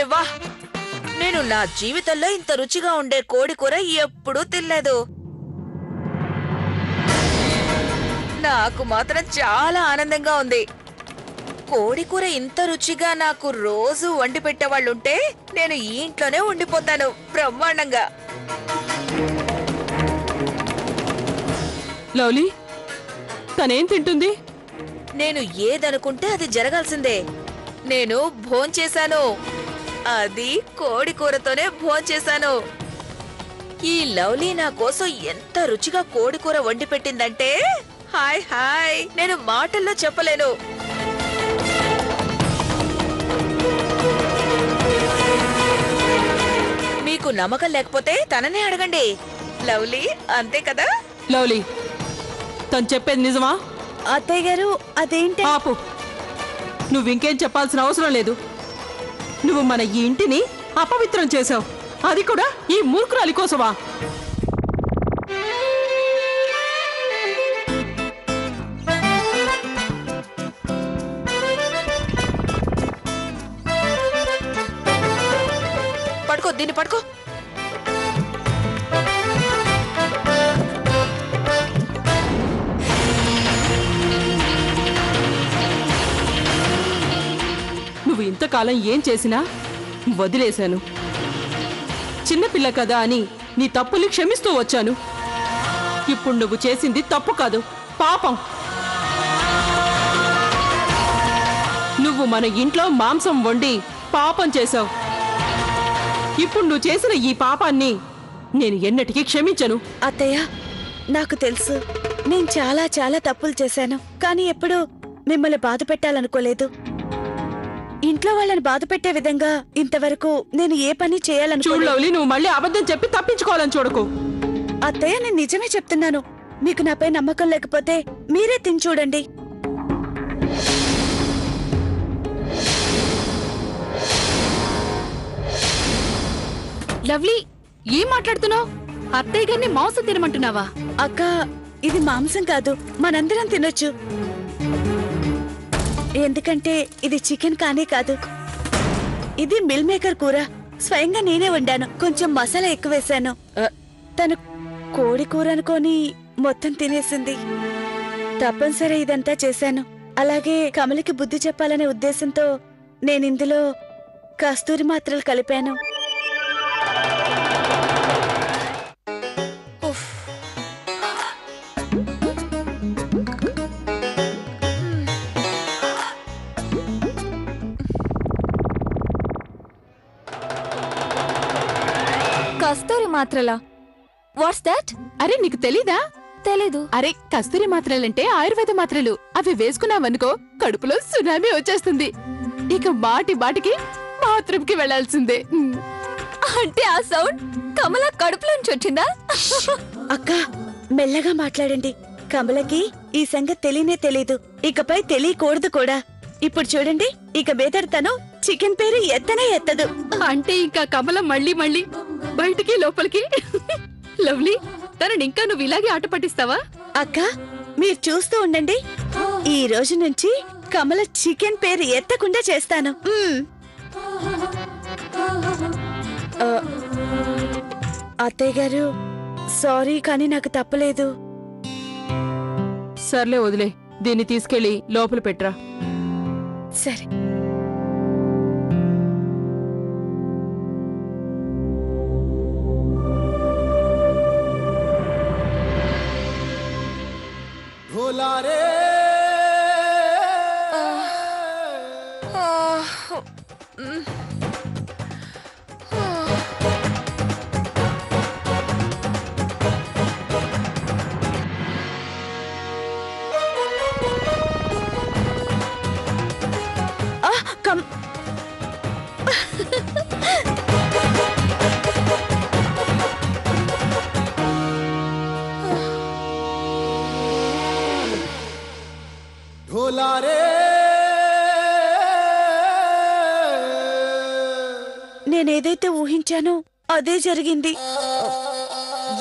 అరే వా! నేను నా జీవితంలో ఇంత రుచిగా ఉండే కోడి కూర ఎప్పుడూ తినలేదు. నాకు మాత్రం చాలా ఆనందంగా ఉంది. కోడి కూర ఇంత రుచిగా నాకు రోజు వండి పెట్టేవాళ్ళుంటే నేను ఈ ఇంట్లోనే ఉండిపోతాను బ్రహ్మాండంగా. లవ్లీ, తనేం తింటుంది? నేను ఏదనుకుంటే అది జరగాల్సిందే. నేను భోంచేశాను. అది కోడి కూరతోనే భోంచేశాను. ఈ లవ్లీ నా కోసం ఎంత రుచిగా కోడి కూర వండి పెట్టిందంటే హాయ్ హాయ్ నేను మాటల్లో చెప్పలేను. మీకు నమ్మకం లేకపోతే తననే అడగండి. లవ్లీ అంతే కదా? లవ్లీ, తను చెప్పేది నిజమా? అత్తయ్య గారు అదేంటి? ఆపు, నువ్వింకేం చెప్పాల్సిన అవసరం లేదు. నువ్వు మన ఈ ఇంటిని అపవిత్రం చేశావు, అది కూడా ఈ మూర్ఖురాలి కోసమా? పడుకో, దీన్ని పడుకో. నువ్వు ఇంతకాలం ఏం చేసినా వదిలేశాను. చిన్నపిల్ల కదా అని నీ తప్పుల్ని క్షమిస్తూ వచ్చాను. ఇప్పుడు నువ్వు చేసింది తప్పు కాదు, పాపం. నువ్వు మన ఇంట్లో మాంసం వండి పాపం చేశావు. ఇప్పుడు నువ్వు చేసిన ఈ పాపాన్ని నేను ఎన్నటికీ క్షమించను. అత్తయ్య, నాకు తెలుసు నేను చాలా చాలా తప్పులు చేశాను. కానీ ఎప్పుడూ మిమ్మల్ని బాధ పెట్టాలనుకోలేదు. ఇంట్లో వాళ్ళని బాధ పెట్టే విధంగా ఇంతవరకు నేను ఏ పని చేయాలనుకో. చూడు లవ్లీ, నువ్వు మళ్ళీ అబద్ధం చెప్పి తప్పించుకోవాలని చూడకు. అత్తయ్య, నేను నిజమే చెప్తున్నాను. మీకు నాపై నమ్మకం లేకపోతే మీరే తిని చూడండి. లవ్లీ, ఏం మాట్లాడుతున్నావు? అత్తయ్య గారిని మాంసం తినమంటున్నావా? అక్క, ఇది మాంసం కాదు, మనందరం తినొచ్చు. ఎందుకంటే ఇది చికెన్ కానే కాదు, ఇది మిల్ మేకర్ కూర. స్వయంగా నేనే వండాను. కొంచెం మసాలా ఎక్కువ వేశాను. తను కోడి కూర అనుకొని మొత్తం తినేసింది. తప్పనిసరి ఇదంతా చేశాను. అలాగే కమలికి బుద్ధి చెప్పాలనే ఉద్దేశంతో నేనిందులో కస్తూరి మాత్రలు కలిపాను. కస్తూరి మాత్రలా? What's that? అరే, నీకు తెలీదా? తెలీదు. అరే, కస్తూరి మాత్రలంటే ఆయుర్వేద మాత్రలు. అవి వేసుకున్నావనుకో కడుపులో సునామీ వచ్చేస్తుంది. ఇక మాటి బాటికి బాత్రూమ్కి వెళ్లాల్సిందే. అంటే ఆ సౌండ్ కమల కడుపులోంచి వచ్చిందా? అక్క, మెల్లగా మాట్లాడండి. కమలకి ఈ సంగతి తెలియనే తెలీదు, ఇకపై తెలియకూడదు కూడా. ఇప్పుడు చూడండి, ఇక బేదర్ తను చికెన్ పేరు ఎత్తనే ఎత్తదు. అంటే ఇంకా కమల మళ్ళీ మళ్ళీ బయటికి లోపలికి. లవ్లీ, తనని ఇంకా నువ్వు ఇలాగే ఆట పట్టిస్తావా? అక్క, మీరు చూస్తూ ఉండండి. ఈ రోజు నుంచి కమల చికెన్ పేరు ఎత్తకుండా చేస్తాను. అత్తయ్య గారు, సారీ, కానీ నాకు తప్పలేదు. సర్లే, వదిలే. దీన్ని తీసుకెళ్లి లోపల పెట్టరా. సరే. నేనేదైతే ఊహించానో అదే జరిగింది.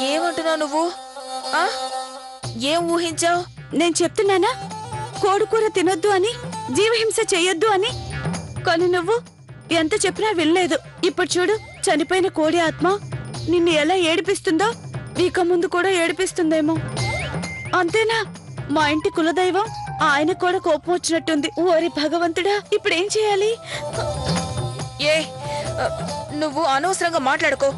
ఏమంటున్నావు నువ్వు? ఏం ఊహించావు? నేను చెప్తున్నానా, కోడికూర తినొద్దు అని, జీవహింస చెయ్యొద్దు అని. కానీ నువ్వు ఎంత చెప్పినా వినలేదు. ఇప్పుడు చూడు, చనిపోయిన కోడి ఆత్మ నిన్ను ఎలా ఏడిపిస్తుందో ఇక ముందు కూడా ఏడిపిస్తుందేమో. అంతేనా? మా ఇంటి కులదైవం ఆయన కూడా కోపం వచ్చినట్టుంది. ఓరి భగవంతుడా, ఇప్పుడేం చేయాలి? ఏ నువ్వు అనవసరంగా మాట్లాడుకో.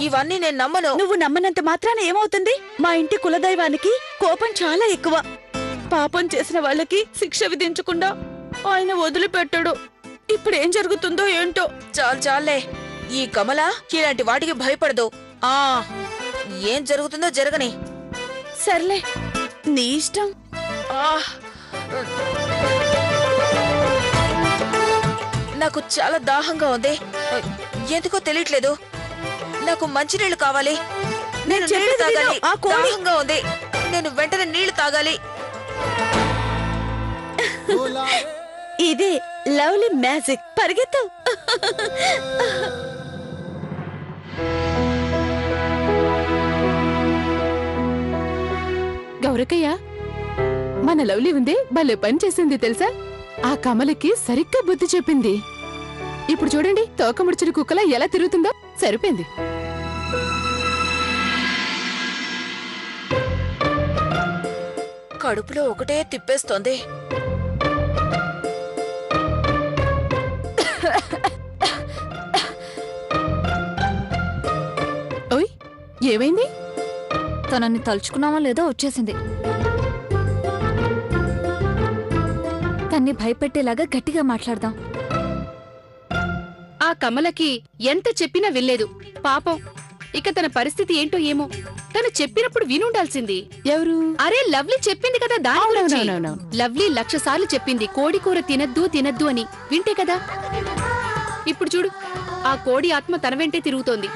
ఇవన్నీ నేను నమ్మను. నువ్వు నమ్మనంత మాత్రాన ఏమవుతుంది? మా ఇంటి కులదైవానికి కోపం చాలా ఎక్కువ. పాపం చేసిన వాళ్ళకి శిక్ష విధించకుండా ఆయన వదిలిపెట్టాడు. ఇప్పుడేం జరుగుతుందో ఏంటో. చాలే, ఈ కమల ఇలాంటి వాటికి భయపడదు. ఆ ఏం జరుగుతుందో జరగని. సర్లే, నీ ఇష్టం. నాకు చాలా దాహంగా ఉంది. ఎందుకో తెలియట్లేదు. నాకు మంచినీళ్లు కావాలి. నేను నీళ్లు తాగాలి. దాహంగా ఉంది. నేను వెంటనే నీళ్లు తాగాలి. ఇదే లవ్లీ మ్యాజిక్. పరిగెత్తు. గౌరకయ్య, మన లవ్లీ ఉందే భలే పని చేసింది తెలుసా? ఆ కమలకి సరిగ్గా బుద్ధి చెప్పింది. ఇప్పుడు చూడండి, తోక ముడిచిన కుక్కలా ఎలా తిరుగుతుందో. సరిపోయింది. కడుపులో ఒకటే తిప్పేస్తోంది. ఓయ్, ఏమైంది? తనని తలుచుకున్నామా లేదో వచ్చేసింది. తన్ని భయపెట్టేలాగా గట్టిగా మాట్లాడదాం. ఆ కమలకి ఎంత చెప్పినా వినలేదు పాపం. ఇక తన పరిస్థితి ఏంటో ఏమో. తను చెప్పినప్పుడు వినుండాల్సింది. ఎవరు? అరే, లవ్లీ చెప్పింది కదా దాని గురించి. అవునవునవును. లవ్లీ 1,00,000 సార్లు చెప్పింది కోడి కూర తినద్దు అని. వింటే కదా. ఇప్పుడు చూడు, ఆ కోడి ఆత్మ తన వెంటే తిరుగుతోంది.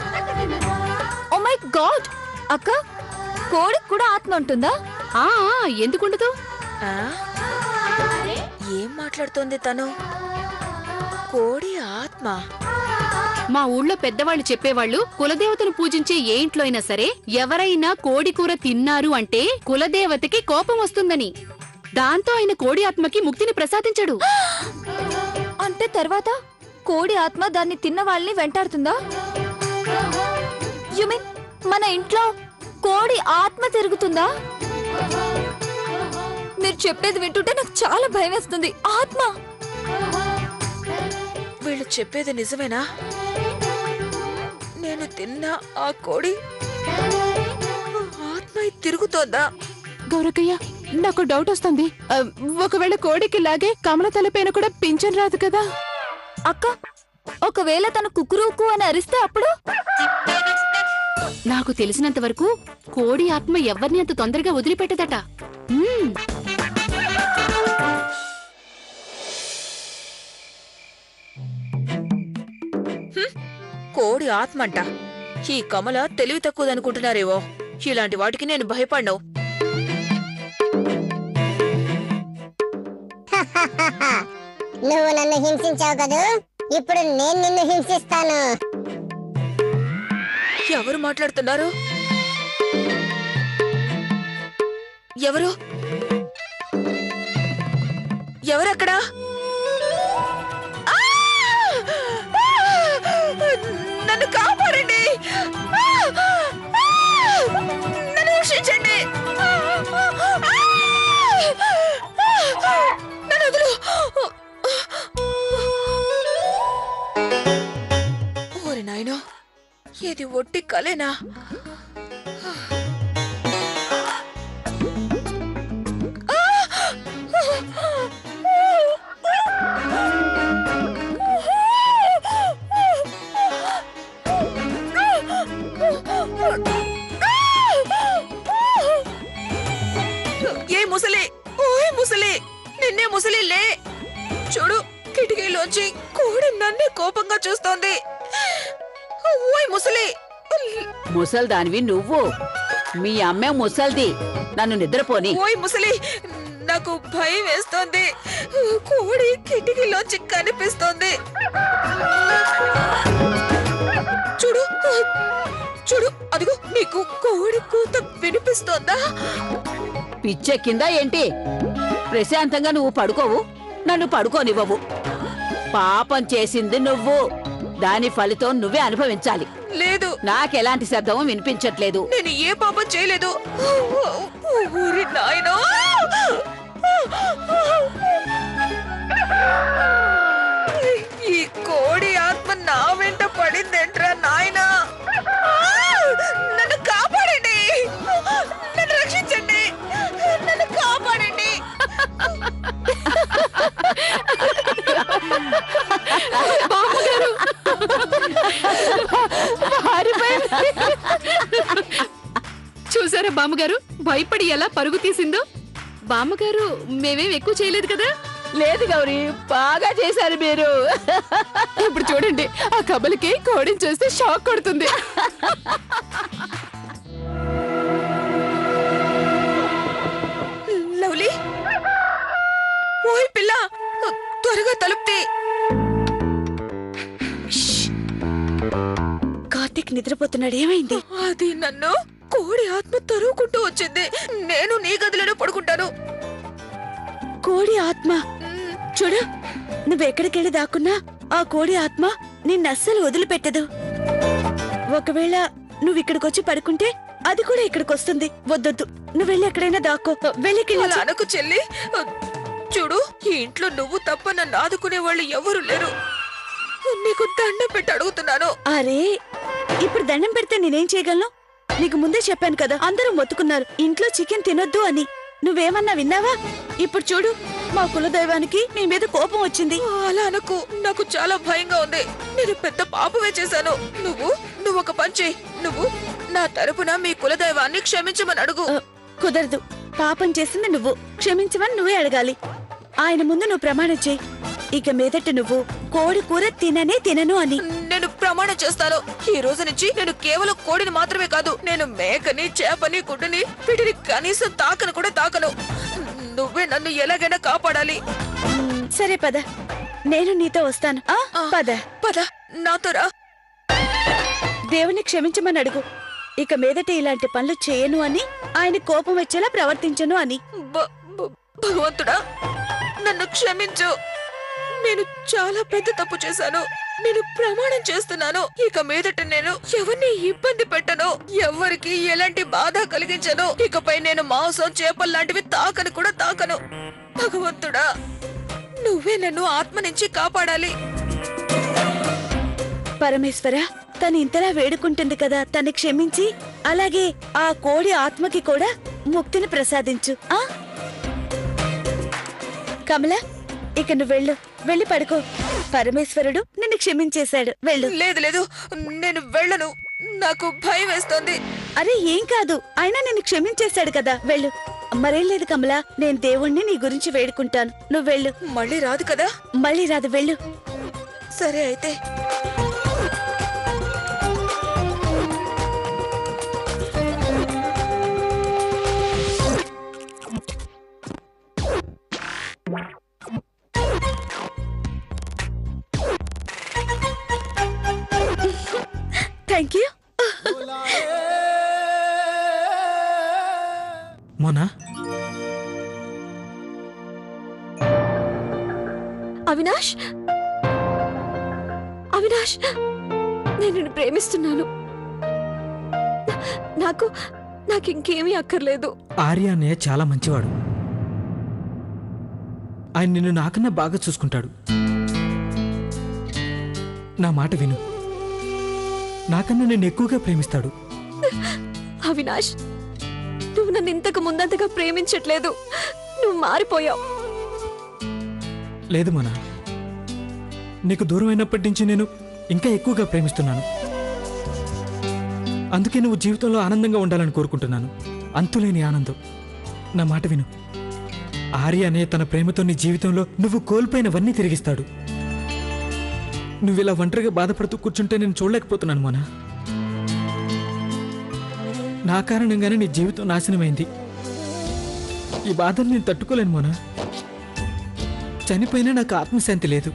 Oh my God! అక్క, కోడికి కూడా ఆత్మ ఉంటుందా? ఆ ఎందుకుండదు? ఏం మాట్లాడుతోంది తను? కోడి ఆత్మ? మా ఊళ్ళో పెద్దవాళ్ళు చెప్పేవాళ్ళు, కులదేవతను పూజించే ఏ ఇంట్లో అయినా సరే ఎవరైనా కోడి కూర తిన్నారు అంటే కులదేవతకి కోపం వస్తుందని. దాంతో ఆయన కోడి ఆత్మకి ముక్తిని ప్రసాదించాడు. అంటే తర్వాత కోడి ఆత్మ దాన్ని తిన్న వాళ్ళని వెంటాడుతుందా? యు మీన్ మన ఇంట్లో కోడి ఆత్మ తిరుగుతుందా? మీరు చెప్పేది వింటుంటే నాకు చాలా భయం వేస్తుంది. ఆత్మ? వీళ్ళు చెప్పేది నిజమేనా? నేను తిన్న ఆ కోడి ఆత్మ తిరుగుతోందా? గౌరకయ్య, నాకు డౌట్ వస్తుంది. ఒకవేళ కోడికి లాగే కమల తలపైన కూడా పింఛన్ రాదు కదా? అక్క, ఒకవేళ తను కుకురుకు అని అరిస్తే అప్పుడు? నాకు తెలిసినంత వరకు కోడి ఆత్మ ఎవరిని అంత తొందరగా వదిలిపెట్టదట. కోడి ఆత్మ అంట. ఈ కమల తెలివి తక్కువదనుకుంటున్నారేవో. ఇలాంటి వాటికి నేను భయపడ్ను. నువ్వు నన్ను హింసించావు కదూ, ఇప్పుడు నేను నిన్ను హింసిస్తాను. ఎవరు మాట్లాడుతున్నారు? ఎవరు? ఎవరక్కడా? నన్ను కాపాడండి, నన్ను రక్షించండి, నన్ను వదులు. ఓరి నాయనో, ఇది ఒట్టి కలేనా? ఏ ముసలి, ఓయ్ ముసలి, నిన్నే ముసలి లే. చూడు, కిటికీలోంచి కోడి నన్నే కోపంగా చూస్తోంది. ఓయ్ ముసలి. ముసల్దానివి నువ్వు, మీ అమ్మే ముసల్ది. నన్ను నిద్రపోని. ఓయ్ ముసలి, నాకు భయం వేస్తోంది. కోడి కిటికీలోంచి కనిపిస్తోంది. చూడు చూడు, అదిగో నీకు కోడి కూత వినిపిస్తోందా? పిచ్చెక్కిందా ఏంటి? ప్రశాంతంగా నువ్వు పడుకోవు, నన్ను పడుకోనివ్వవు. పాపం చేసింది నువ్వు. దాని ఫలితం నువ్వే అనుభవించాలి. లేదు, నాకెలాంటి శబ్దం వినిపించట్లేదు. నేను ఏ పాపం చేయలేదు. ఊరి నాయనో, ఈ కోడి ఆత్మ నా వెంట పడిందేంట్రా నాయనా. నన్ను కాపాడండి, నన్ను రక్షించండి, నన్ను కాపాడండి. చూసారా బామ్మగారు భయపడి ఎలా పరుగు తీసిందో? బామ్మగారు మేమేం ఎక్కువ చేయలేదు కదా? లేదు గౌరీ, బాగా చేశారు మీరు. ఇప్పుడు చూడండి, ఆ కబలికి కోడిని చూస్తే షాక్ కొడుతుంది. లవ్లీ, ఓయ్ పిల్ల, త్వరగా తలుపుతీ. కార్తీక్ నిద్రపోతున్నాడు, ఏమైంది? అది నన్ను కోడి ఆత్మ తరువుకుంటూ వచ్చింది. నేను నీ గదిలోనే పడుకుంటాను. కోడి ఆత్మ? చూడు, నువ్వెక్కడికెళ్ళి దాక్కున్నా ఆ కోడి ఆత్మ నిన్నస్సలు వదిలిపెట్టదు. ఒకవేళ నువ్విక్కడికొచ్చి పడుకుంటే అది కూడా ఇక్కడికొస్తుంది. వద్దొద్దు, నువ్వు వెళ్ళి ఎక్కడైనా దాక్కో. అలా అనకు చెల్లి. చూడు, ఈ ఇంట్లో నువ్వు తప్ప నన్ను ఆదుకునే వాళ్ళు ఎవరు లేరు. నీకు దండం పెట్టి అడుగుతున్నాను. అరే, ఇప్పుడు దండం పెడితే నేనేం చేయగలను? నీకు ముందే చెప్పాను కదా, అందరూ మొత్తుకున్నారు ఇంట్లో చికెన్ తినొద్దు అని. నువ్వేమన్నా విన్నావా? ఇప్పుడు చూడు, మా కులదైవానికి నీ మీద కోపం వచ్చింది. అలా అనకు, నాకు చాలా భయంగా ఉంది. నేను పెద్ద పాపమే చేశాను. నువ్వు ఒక పని చెయ్యి. నువ్వు నా తరపున మీ కులదైవాన్ని క్షమించమని అడుగు. కుదరదు, పాపం చేసింది నువ్వు, క్షమించమని నువ్వే అడగాలి. ఆయన ముందు నువ్వు ప్రమాణం చెయ్యి, ఇక మీదట నువ్వు కోడి కూర తినను అని. నేను ప్రమాణం చేస్తాను. ఈ రోజు నుంచి నేను కేవలం కోడిని మాత్రమే కాదు, నేను మేకని, చేపని, గుడ్డుని, వీటిని కనీసం తాకను కూడా తాకను. నువ్వే నన్ను ఎలాగైనా కాపాడాలి. సరే పద, నేను నీతో వస్తాను. పద పద, నాతో రా. దేవుని క్షమించమని అడుగు, ఇక మీదట ఇలాంటి పనులు చేయను అని, ఆయన కోపం వచ్చేలా ప్రవర్తించను అని. భగవంతుడా, నన్ను క్షమించు. నేను చాలా పెద్ద తప్పు చేశాను. నేను ప్రమాణం చేస్తున్నాను, ఇక మీదట నేను ఎవరిని ఇబ్బంది పెట్టను, ఎవరికి ఎలాంటి బాధ కలిగించను. ఇకపై నేను మాంసం, చేపలు లాంటివి తాకను కూడా తాకను. భగవంతుడా, నువ్వే నన్ను ఆత్మ నుంచి కాపాడాలి. పరమేశ్వర, తను ఇంతలా వేడుకుంటుంది కదా, తను క్షమించి అలాగే ఆ కోడి ఆత్మకి కూడా ముక్తిని ప్రసాదించు. కమల, ఇక నువ్వు వెళ్ళి పడుకో. పరమేశ్వరుడు నిన్ను క్షమించేశాడు, వెళ్ళు. లేదు లేదు, నేను వెళ్ళను, నాకు భయం వేస్తోంది. అరే ఏం కాదు, అయినా నిన్ను క్షమించేశాడు కదా, వెళ్ళు. మరేం లేదు కమల, నేను దేవుణ్ణి నీ గురించి వేడుకుంటాను, నువ్వు వెళ్ళు. మళ్ళీ రాదు కదా? మళ్ళీ రాదు, వెళ్ళు. సరే అయితే. Thank you. మోనా, అవినాష్, అవినాష్, నేను నిన్ను ప్రేమిస్తున్నాను. నాకింకేమీ అక్కర్లేదు. ఆర్య అన్నయ్య చాలా మంచివాడు. ఆయన నిన్ను నాకన్నా బాగా చూసుకుంటాడు. నా మాట విను, నాకన్నా నిన్ను ఎక్కువగా ప్రేమిస్తాడు. అవినాష్, నువ్వు నన్ను ఇంతకు ముందంతగా ప్రేమించట్లేదు. నువ్వు మారిపోయావు. లేదు మోనా, నీకు దూరం అయినప్పటి నుంచి నేను ఇంకా ఎక్కువగా ప్రేమిస్తున్నాను. అందుకే నువ్వు జీవితంలో ఆనందంగా ఉండాలని కోరుకుంటున్నాను. అంతులేని ఆనందం. నా మాట విను, ఆర్య అనే తన ప్రేమతో నీ జీవితంలో నువ్వు కోల్పోయినవన్నీ తిరిగిస్తాడు. నువ్వు ఇలా ఒంటరిగా బాధపడుతూ కూర్చుంటే నేను చూడలేకపోతున్నాను మోనా. నా కారణంగానే నీ జీవితం నాశనమైంది. ఈ బాధను నేను తట్టుకోలేను మోనా. చనిపోయినా నాకు ఆత్మశాంతి లేదు.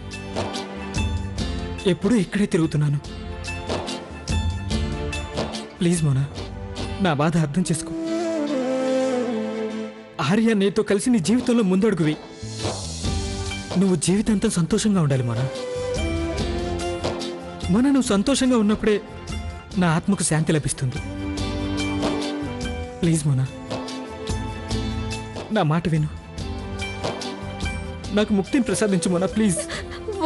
ఎప్పుడూ ఇక్కడే తిరుగుతున్నాను. ప్లీజ్ మోనా, నా బాధ అర్థం చేసుకో. ఆర్య నీతో కలిసి నీ జీవితంలో ముందడుగువి. నువ్వు జీవితాంతం సంతోషంగా ఉండాలి మోనా. మొన్న నువ్వు సంతోషంగా ఉన్నప్పుడే నా ఆత్మకు శాంతి లభిస్తుంది. ప్లీజ్ మోనా, నా మాట విను. నాకు ముక్తిని ప్రసాదించు మోనా, ప్లీజ్.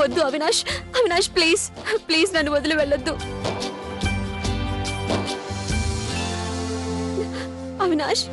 వద్దు అవినాష్, అవినాష్ ప్లీజ్ ప్లీజ్ నన్ను వదిలి వెళ్ళొద్దు. అవినాష్,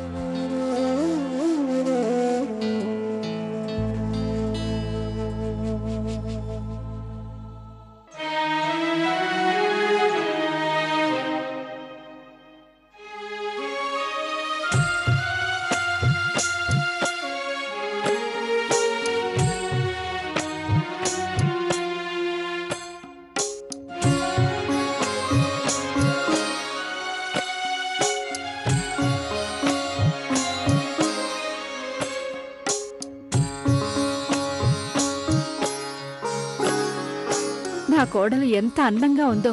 నా కోడలు ఎంత అందంగా ఉందో.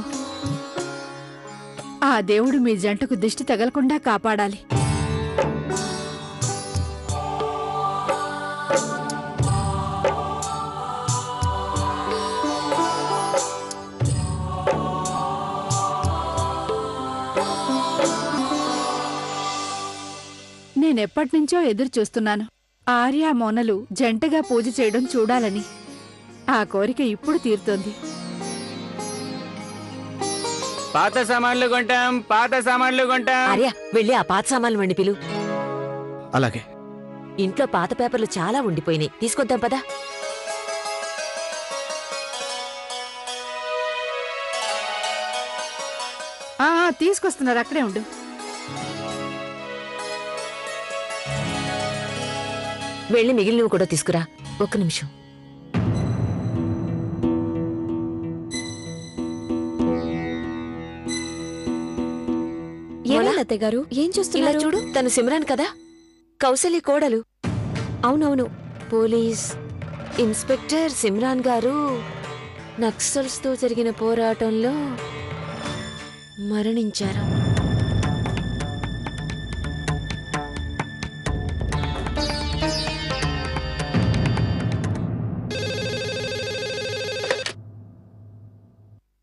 ఆ దేవుడు మీ జంటకు దిష్టి తగలకుండా కాపాడాలి. నేనెప్పటినుంచో ఎదురు చూస్తున్నాను ఆర్య మోనలు జంటగా పూజ చేయడం చూడాలని. ఆ కోరిక ఇప్పుడు తీరుతోంది. పాత సామాన్లు కొంటాం, పాత సామాన్లు కొంటాం. ఆర్య, వెళ్ళి ఆ పాత సామాన్లు వండి పిలు. అలాగే. ఇంట్లో పాత పేపర్లు చాలా ఉండిపోయినాయి, తీసుకొద్దాం పదా. తీసుకొస్తున్నారు, అక్కడే ఉండు. వెళ్ళి మిగిలినవి కూడా తీసుకురా. ఒక్క నిమిషం. గారు ఏం చూస్తున్నారు? చూడు, తను సిమ్రాన్ కదా, కౌసల్య కోడలు. అవునవును. పోలీస్ ఇన్స్పెక్టర్ సిమ్రాన్ గారు నక్సల్స్ తో జరిగిన పోరాటంలో మరణించారు.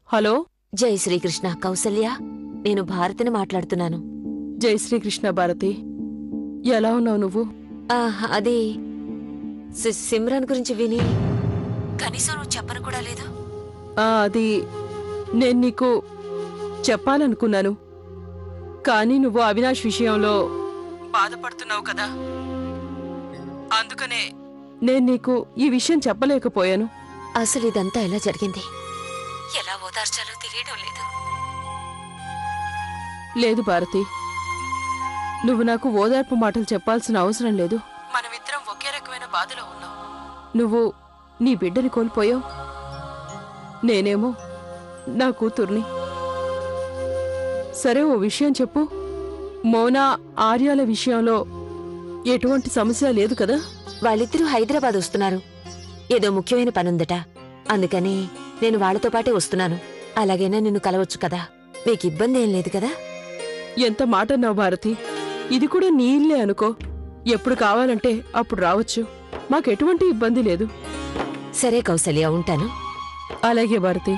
హలో, జై శ్రీకృష్ణ. కౌసల్య, నేను భారతిని మాట్లాడుతున్నాను. జై శ్రీకృష్ణ భారతి. ఎలా ఉన్నావు నువ్వు? అది సిమ్రాన్ గురించి విని కనీసం నువ్వు చెప్పను కూడా లేదు. అది నేను నీకు చెప్పాలనుకున్నాను, కానీ నువ్వు అవినాష్ విషయంలో బాధపడుతున్నావు కదా, అందుకనే నేను నీకు ఈ విషయం చెప్పలేకపోయాను. అసలు ఇదంతా ఎలా జరిగింది, ఎలా ఓదార్చాలో తెలియడం లేదు. లేదు భారతి, నువ్వు నాకు ఓదార్పు మాటలు చెప్పాల్సిన అవసరం లేదు. మనమిద్దరం ఒకే రకమైన బాధలో ఉన్నాం. నువ్వు నీ బిడ్డని కోల్పోయావు, నేనేమో నా కూతుర్ని. సరే, ఓ విషయం చెప్పు. మౌనా ఆర్యాల విషయంలో ఎటువంటి సమస్య లేదు కదా? వాళ్ళిద్దరూ హైదరాబాద్ వస్తున్నారు. ఏదో ముఖ్యమైన పనుందట, అందుకని నేను వాళ్లతో పాటే వస్తున్నాను. అలాగైనా నిన్ను కలవచ్చు కదా, నీకు ఇబ్బంది ఏం లేదు కదా? ఎంత మాటన్నావు భారతి, ఇది కూడా నీ ఇల్లే అనుకో. ఎప్పుడు కావాలంటే అప్పుడు రావచ్చు, మాకెటువంటి ఇబ్బంది లేదు. సరే కౌసల్య, ఉంటాను. అలాగే భారతి.